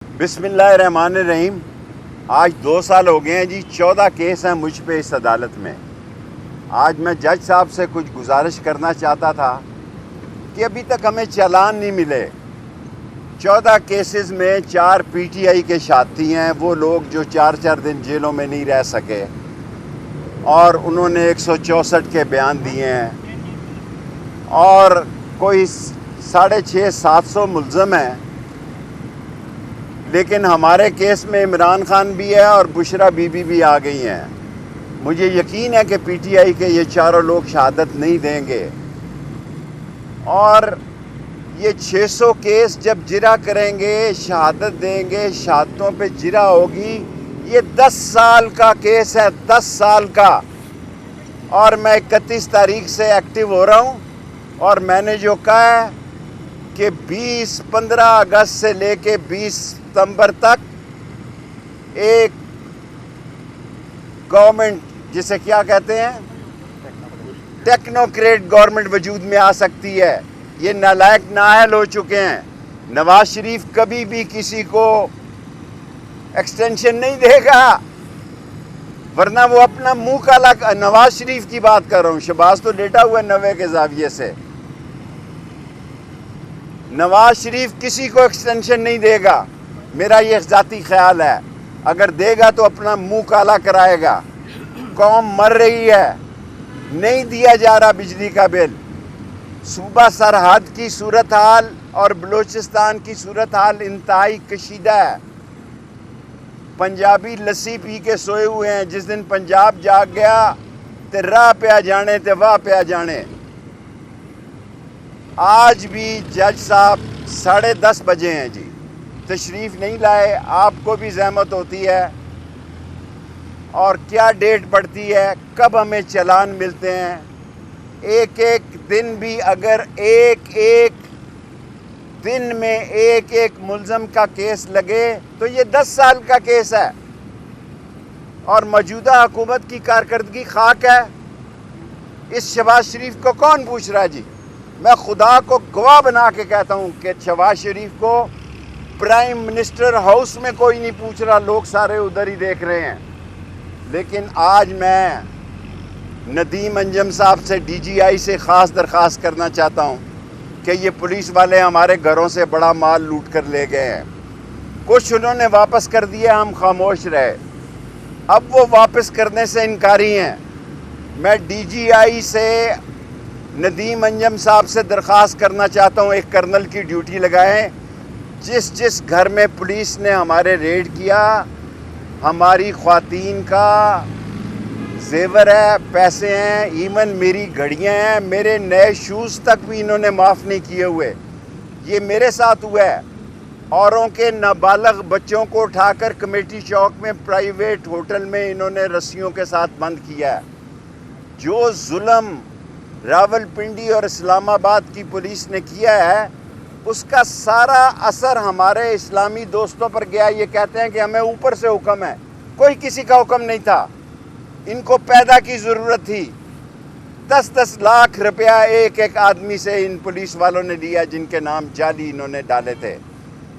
بسم اللہ الرحمن الرحیم۔ آج 2 سال ہو گئے ہیں جی، 14 کیس ہیں مجھ پہ اس عدالت میں۔ آج میں جج صاحب سے کچھ گزارش کرنا چاہتا تھا کہ ابھی تک ہمیں چالان نہیں ملے۔ 14 کیسز میں 4 پی ٹی آئی کے ساتھی ہیں، وہ لوگ جو 4 دن جیلوں میں نہیں رہ سکے، اور انہوں نے 164 کے بیان دیے ہیں، اور کوئی 650-700 ملزم ہیں۔ لیکن ہمارے کیس میں عمران خان بھی ہے اور بشرا بی بی بھی آ گئی ہیں۔ مجھے یقین ہے کہ پی ٹی آئی کے یہ چاروں لوگ شہادت نہیں دیں گے، اور یہ 600 کیس جب جرا کریں گے، شہادت دیں گے، شہادتوں پہ جرا ہوگی۔ یہ 10 سال کا کیس ہے، 10 سال کا، اور میں 31 تاریخ سے ایکٹیو ہو رہا ہوں، اور میں نے جو کہا ہے کہ 15 اگست سے لے کے 20 ستمبر تک ایک گورنمنٹ، جسے کیا کہتے ہیں، ٹیکنوکریٹ گورنمنٹ وجود میں آ سکتی ہے۔ یہ نالائق نااہل ہو چکے ہیں۔ نواز شریف کبھی بھی کسی کو ایکسٹینشن نہیں دے گا، ورنہ وہ اپنا منہ کالا۔ نواز شریف کی بات کر رہا ہوں، شہباز تو لیٹا ہوا ہے 90 کے زاویے سے۔ نواز شریف کسی کو ایکسٹینشن نہیں دے گا، میرا یہ ذاتی خیال ہے۔ اگر دے گا تو اپنا منہ کالا کرائے گا۔ قوم مر رہی ہے، نہیں دیا جا رہا بجلی کا بل۔ صوبہ سرحد کی صورتحال اور بلوچستان کی صورتحال انتہائی کشیدہ ہے۔ پنجابی لسی پی کے سوئے ہوئے ہیں۔ جس دن پنجاب جاگ گیا تے راہ پہ آ جانے تے واہ پہ آ جانے۔ آج بھی جج صاحب 10:30 بجے ہیں جی، تشریف نہیں لائے۔ آپ کو بھی زحمت ہوتی ہے، اور کیا ڈیٹ پڑتی ہے، کب ہمیں چالان ملتے ہیں۔ ایک دن بھی اگر ایک دن میں ایک ملزم کا کیس لگے تو یہ 10 سال کا کیس ہے، اور موجودہ حکومت کی کارکردگی خاک ہے۔ اس شہباز شریف کو کون پوچھ رہا ہے جی؟ میں خدا کو گواہ بنا کے کہتا ہوں کہ شہباز شریف کو پرائم منسٹر ہاؤس میں کوئی نہیں پوچھ رہا، لوگ سارے ادھر ہی دیکھ رہے ہیں۔ لیکن آج میں ندیم انجم صاحب سے، ڈی جی آئی سے خاص درخواست کرنا چاہتا ہوں کہ یہ پولیس والے ہمارے گھروں سے بڑا مال لوٹ کر لے گئے ہیں۔ کچھ انہوں نے واپس کر دیا، ہم خاموش رہے، اب وہ واپس کرنے سے انکاری ہیں۔ میں ڈی جی آئی سے، ندیم انجم صاحب سے درخواست کرنا چاہتا ہوں، ایک کرنل کی ڈیوٹی لگائیں۔ جس گھر میں پولیس نے ہمارے ریڈ کیا، ہماری خواتین کا زیور ہے، پیسے ہیں، ایون میری گھڑیاں ہیں، میرے نئے شوز تک بھی انہوں نے معاف نہیں کیے ہوئے۔ یہ میرے ساتھ ہوا ہے۔ اوروں کے نابالغ بچوں کو اٹھا کر کمیٹی چوک میں پرائیویٹ ہوٹل میں انہوں نے رسیوں کے ساتھ بند کیا ہے۔ جو ظلم راول پنڈی اور اسلام آباد کی پولیس نے کیا ہے، اس کا سارا اثر ہمارے اسلامی دوستوں پر گیا۔ یہ کہتے ہیں کہ ہمیں اوپر سے حکم ہے، کوئی کسی کا حکم نہیں تھا۔ ان کو پیدا کی ضرورت تھی۔ 10 لاکھ روپیہ ایک آدمی سے ان پولیس والوں نے لیا، جن کے نام جعلی انہوں نے ڈالے تھے۔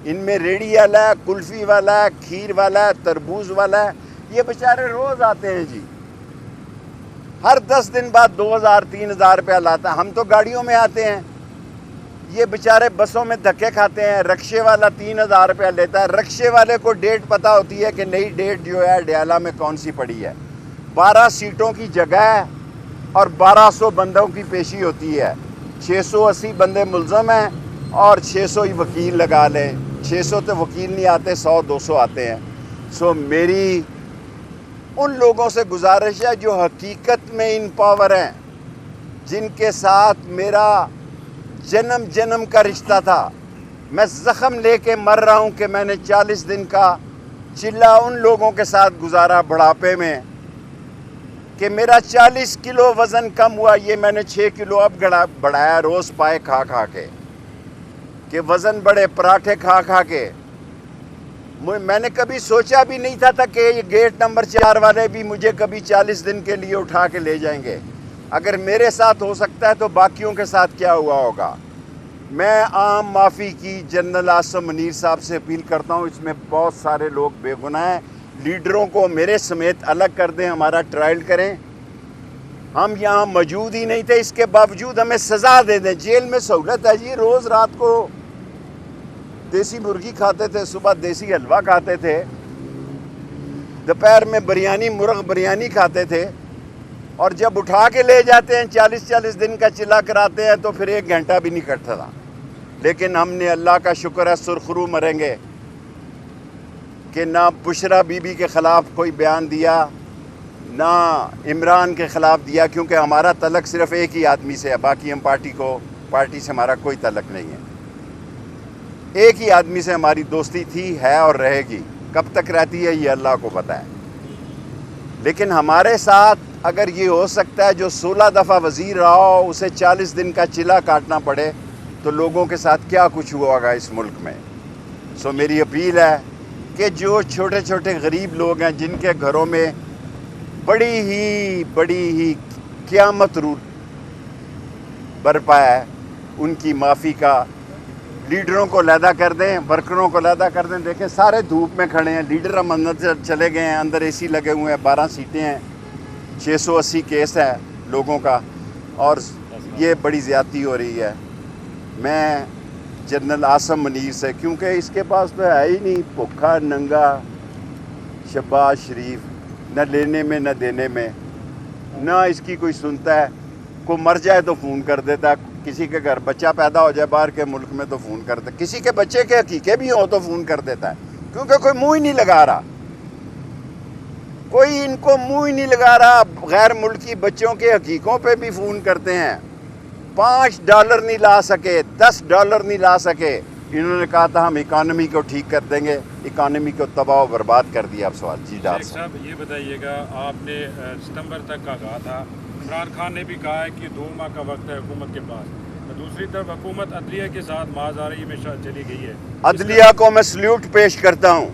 ان میں ریڑھی والا ہے، کلفی والا ہے، کھیر والا ہے، تربوز والا ہے۔ یہ بیچارے روز آتے ہیں جی، ہر 10 دن بعد 2000-3000 روپیہ لاتا ہے۔ ہم تو گاڑیوں میں آتے ہیں، یہ بیچارے بسوں میں دھکے کھاتے ہیں۔ رکشے والا 3000 روپیہ لیتا ہے۔ رکشے والے کو ڈیٹ پتہ ہوتی ہے کہ نئی ڈیٹ جو ہے ڈیالہ میں کون سی پڑی ہے۔ 12 سیٹوں کی جگہ ہے، اور 1200 بندوں کی پیشی ہوتی ہے۔ 680 بندے ملزم ہیں، اور 600 ہی وکیل لگا لیں۔ 600 تو وکیل نہیں آتے، 100-200 آتے ہیں۔ سو میری ان لوگوں سے گزارش ہے جو حقیقت میں ان پاور ہیں، جن کے ساتھ میرا جنم کا رشتہ تھا۔ میں زخم لے کے مر رہا ہوں کہ میں نے 40 دن کا چلہ ان لوگوں کے ساتھ گزارا بڑھاپے میں، کہ میرا 40 کلو وزن کم ہوا۔ یہ میں نے 6 کلو اب بڑھایا، روز پائے کھا کے، کہ وزن بڑھے، پراٹھے کھا کے۔ میں نے کبھی سوچا بھی نہیں تھا کہ یہ گیٹ نمبر 4 والے بھی مجھے کبھی 40 دن کے لیے اٹھا کے لے جائیں گے۔ اگر میرے ساتھ ہو سکتا ہے تو باقیوں کے ساتھ کیا ہوا ہوگا۔ میں عام معافی کی جنرل عاصم منیر صاحب سے اپیل کرتا ہوں. اس میں بہت سارے لوگ بے گناہ ہیں. لیڈروں کو میرے سمیت الگ کر دیں, ہمارا ٹرائل کریں. ہم یہاں موجود ہی نہیں تھے, اس کے باوجود ہمیں سزا دے دیں. جیل میں سہولت ہے جی, روز رات کو دیسی مرغی کھاتے تھے, صبح دیسی حلوہ کھاتے تھے, دوپہر میں بریانی, مرغ بریانی کھاتے تھے, اور جب اٹھا کے لے جاتے ہیں 40-40 دن کا چلا کراتے ہیں تو پھر 1 گھنٹہ بھی نہیں کٹتا تھا. لیکن ہم نے, اللہ کا شکر ہے, سرخرو مریں گے کہ نہ بشرا بی بی کے خلاف کوئی بیان دیا, نہ عمران کے خلاف دیا, کیونکہ ہمارا تعلق صرف ایک ہی آدمی سے ہے. باقی ہم پارٹی سے ہمارا کوئی تعلق نہیں ہے. ایک ہی آدمی سے ہماری دوستی تھی, ہے اور رہے گی. کب تک رہتی ہے یہ اللہ کو پتہ ہے. لیکن ہمارے ساتھ اگر یہ ہو سکتا ہے, جو 16 دفعہ وزیر رہا ہو اسے 40 دن کا چلا کاٹنا پڑے, تو لوگوں کے ساتھ کیا کچھ ہوا ہوگا اس ملک میں. سو میری اپیل ہے کہ جو چھوٹے چھوٹے غریب لوگ ہیں, جن کے گھروں میں بڑی ہی قیامت رو برپا ہے, ان کی معافی کا لیڈروں کو علیحدہ کر دیں, ورکروں کو علیحدہ کر دیں. دیکھیں سارے دھوپ میں کھڑے ہیں, لیڈر ہم اندر چلے گئے ہیں, اندر اے سی لگے ہوئے ہیں, 12 سیٹیں ہیں, 680 کیس ہے لوگوں کا, اور یہ بڑی زیادتی ہو رہی ہے. میں جنرل عاصم منیر سے, کیونکہ اس کے پاس تو ہے ہی نہیں, بھوکھا ننگا شہباز شریف, نہ لینے میں نہ دینے میں, نہ اس کی کوئی سنتا ہے. کوئی مر جائے تو فون کر دیتا ہے, کسی کے گھر بچہ پیدا ہو جائے باہر کے ملک میں تو فون کرتا ہے, کسی کے بچے کے حقیقے بھی ہوں تو فون کر دیتا ہے, کیونکہ کوئی منہ ہی نہیں لگا رہا, کوئی ان کو منہ ہی نہیں لگا رہا. غیر ملکی بچوں کے حقیقوں پہ بھی فون کرتے ہیں. $5 نہیں لا سکے, $10 نہیں لا سکے. انہوں نے کہا تھا ہم اکانومی کو ٹھیک کر دیں گے, اکانومی کو تباہ و برباد کر دیا. اب سوال جی ڈاکٹر صاحب یہ بتائیے گا, آپ نے ستمبر تک کا کہا تھا, عمران خان نے بھی کہا ہے کہ 2 ماہ کا وقت ہے حکومت کے پاس. دوسری طرف حکومت عدلیہ کے ساتھ مازاری میں چلی گئی ہے. عدلیہ کو میں سلیوٹ پیش کرتا ہوں.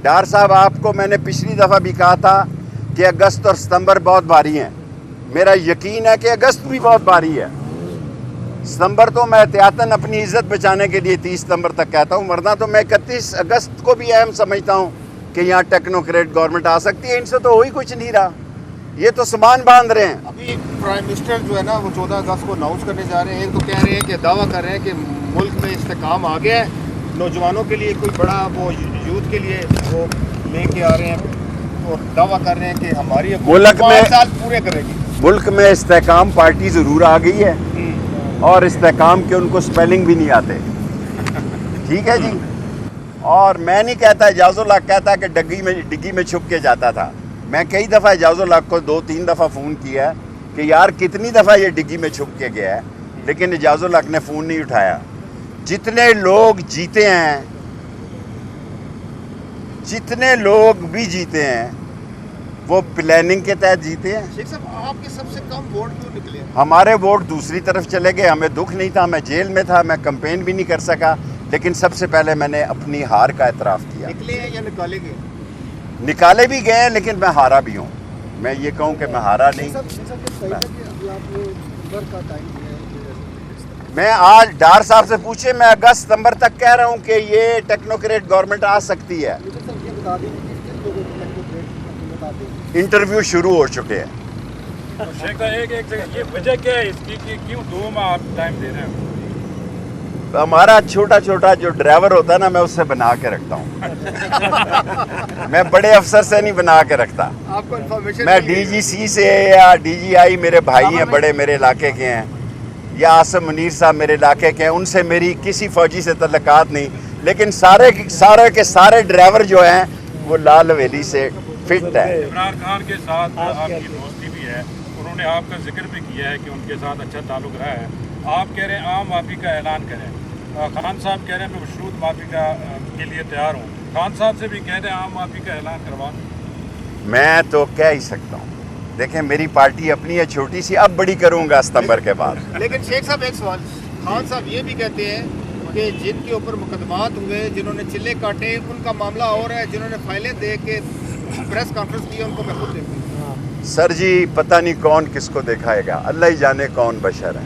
ڈار صاحب, آپ کو میں نے پچھلی دفعہ بھی کہا تھا کہ اگست اور ستمبر بہت بھاری ہیں. میرا یقین ہے کہ اگست بھی بہت بھاری ہے. ستمبر تو میں احتیاطاً اپنی عزت بچانے کے لیے 30 ستمبر تک کہتا ہوں, ورنہ تو میں 31 اگست کو بھی اہم سمجھتا ہوں کہ یہاں ٹیکنوکریٹ گورنمنٹ آ سکتی ہے. ان سے تو وہی کچھ نہیں رہا, یہ تو سامان باندھ رہے ہیں. ابھی پرائم منسٹر جو ہے نا وہ 14 اگست کو اناؤنس کرنے جا رہے ہیں. ایک تو کہہ رہے ہیں کہ دعویٰ کر رہے ہیں کہ ملک میں استحکام آ گیا ہے, نوجوانوں کے لیے کوئی بڑا وہ یوتھ کے لیے وہ لے کے آ رہے ہیں, اور دعویٰ کر رہے ہیں کہ ہماری ملک میں 5 سال پورے کرے گی. ملک میں استحکام پارٹی ضرور آ گئی ہے, اور استحکام کے ان کو سپیلنگ بھی نہیں آتے. ٹھیک ہے جی. اور میں نہیں کہتا, اعجاز الحق کہتا کہ ڈگی میں چھپ کے جاتا تھا. میں کئی دفعہ اعجاز الحق کو 2-3 دفعہ فون کیا ہے کہ یار کتنی دفعہ یہ ڈگی میں چھپ کے گیا ہے, لیکن اعجاز الحق نے فون نہیں اٹھایا. جتنے لوگ جیتے ہیں, جتنے لوگ بھی جیتے ہیں, وہ پلاننگ کے تحت جیتے ہیں. شیخ صاحب, آپ کے سب سے کم ووٹ کیوں نکلے؟ ہمارے ووٹ دوسری طرف چلے گئے. ہمیں دکھ نہیں تھا, میں جیل میں تھا, میں کمپین بھی نہیں کر سکا, لیکن سب سے پہلے میں نے اپنی ہار کا اعتراف کیا. نکلے ہیں یا نکالے گئے؟ نکالے بھی گئے ہیں, لیکن میں ہارا بھی ہوں. میں یہ کہوں کہ میں ہارا نہیں. میں آج ڈار صاحب سے پوچھے, میں اگست ستمبر تک کہہ رہا ہوں کہ یہ ٹیکنوکریٹ گورنمنٹ آ سکتی ہے. انٹرویو شروع ہو چکے ہیں. شیخ صاحب, یہ وجہ کیا ہے اس کی کہ کیوں 2 ماہ آپ ٹائم دے رہے ہیں؟ ہمارا چھوٹا جو ڈرائیور ہوتا ہے نا, میں اس سے بنا کے رکھتا ہوں. میں بڑے افسر سے نہیں بنا کے رکھتا. آپ کو انفارمیشن میں DGC سے یا DGI میرے بھائی ہیں, بڑے میرے علاقے کے ہیں, یا عاصم منیر صاحب میرے علاقے کے ہیں, ان سے میری کسی فوجی سے تعلقات نہیں. لیکن سارے کے سارے ڈرائیور جو ہیں وہ لال حویلی سے فٹ ہے. عمران خان کے ساتھ آپ کی دوستی بھی ہے, انہوں نے آپ کا ذکر بھی کیا ہے کہ ان کے ساتھ اچھا تعلق رہا ہے. آپ کہہ رہے ہیں عام معافی کا اعلان کریں, خان صاحب کہہ رہے ہیں میں مشروط معافی کے لیے تیار ہوں. خان صاحب سے بھی کہہ رہے ہیں عام معافی کا اعلان کروا دیں. میں تو کہہ ہی سکتا ہوں. دیکھیں میری پارٹی اپنی ہے چھوٹی سی, اب بڑی کروں گا ستمبر کے بعد. لیکن شیخ صاحب ایک سوال, خان صاحب یہ بھی کہتے ہیں کہ جن کے اوپر مقدمات ہوئے, جنہوں نے چلے کاٹے, ان کا معاملہ اور ہے, جنہوں نے فائلیں دے کے پریس کانفرنس کی ان کو میں خود دیکھوں. سر جی پتہ نہیں کون کس کو دکھائے گا, اللہ ہی جانے کون بشر ہے.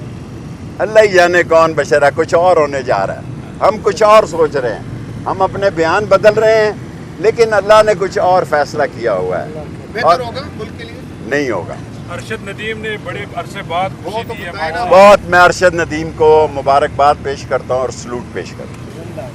اللہ ہی جانے کون بشرا کچھ اور ہونے جا رہا ہے، ہم کچھ اور سوچ رہے ہیں، ہم اپنے بیان بدل رہے ہیں، لیکن اللہ نے کچھ اور فیصلہ کیا ہوا ہے، بہتر ہوگا ملک کے لیے؟ نہیں ہوگا۔ ارشد ندیم نے بڑے عرصے بعد خوشی دی ہے بہت میں ارشد ندیم کو مبارکباد پیش کرتا ہوں اور سلوٹ پیش کرتا ہوں۔